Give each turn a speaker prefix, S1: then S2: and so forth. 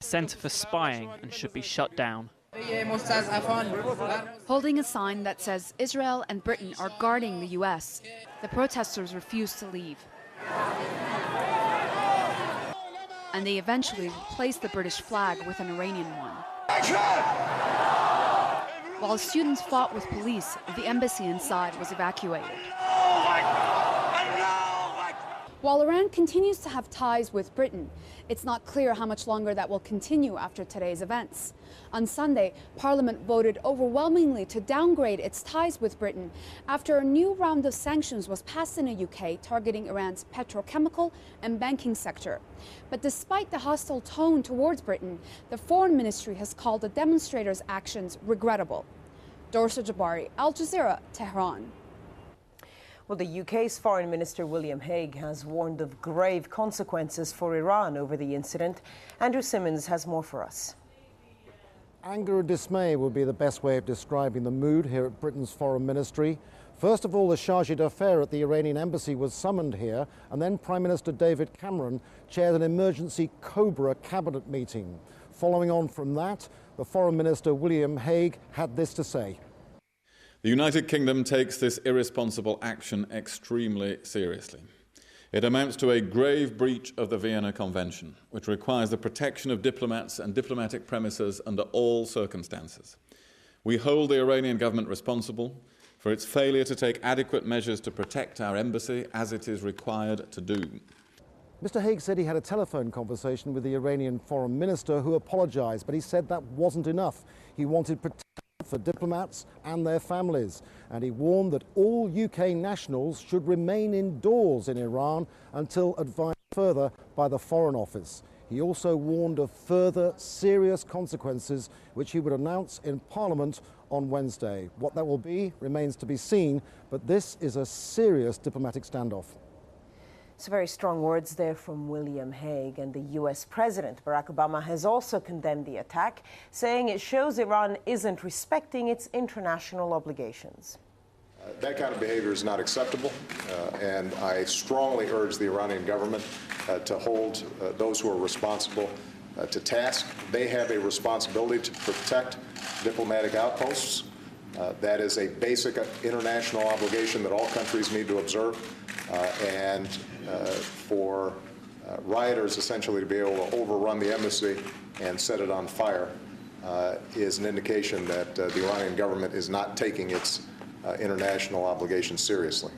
S1: centre for spying and should be shut down.
S2: Holding a sign that says Israel and Britain are guarding the US, the protesters refused to leave. And they eventually replaced the British flag with an Iranian one. While students fought with police, the embassy inside was evacuated. While Iran continues to have ties with Britain, it's not clear how much longer that will continue after today's events. On Sunday, Parliament voted overwhelmingly to downgrade its ties with Britain after a new round of sanctions was passed in the UK targeting Iran's petrochemical and banking sector. But despite the hostile tone towards Britain, the Foreign Ministry has called the demonstrators' actions regrettable. Dorsa Jabari, Al Jazeera, Tehran.
S3: Well, the UK's Foreign Minister William Hague has warned of grave consequences for Iran over the incident. Andrew Simmons has more for us.
S4: Anger and dismay would be the best way of describing the mood here at Britain's Foreign Ministry. First of all, the charge d'affaires at the Iranian embassy was summoned here, and then Prime Minister David Cameron chaired an emergency Cobra cabinet meeting. Following on from that, the Foreign Minister William Hague had this to say.
S5: The United Kingdom takes this irresponsible action extremely seriously. It amounts to a grave breach of the Vienna Convention, which requires the protection of diplomats and diplomatic premises under all circumstances. We hold the Iranian government responsible for its failure to take adequate measures to protect our embassy as it is required to do.
S4: Mr. Hague said he had a telephone conversation with the Iranian foreign minister who apologized, but he said that wasn't enough. He wanted protection for diplomats and their families, and he warned that all UK nationals should remain indoors in Iran until advised further by the Foreign Office. He also warned of further serious consequences, which he would announce in Parliament on Wednesday. What that will be remains to be seen, but this is a serious diplomatic standoff.
S3: It's very strong words there from William Hague, and the US President Barack Obama has also condemned the attack, saying it shows Iran isn't respecting its international obligations.
S6: That kind of behavior is not acceptable, and I strongly urge the Iranian government to hold those who are responsible to task. They have a responsibility to protect diplomatic outposts. That is a basic international obligation that all countries need to observe, and for rioters essentially to be able to overrun the embassy and set it on fire is an indication that the Iranian government is not taking its international obligations seriously.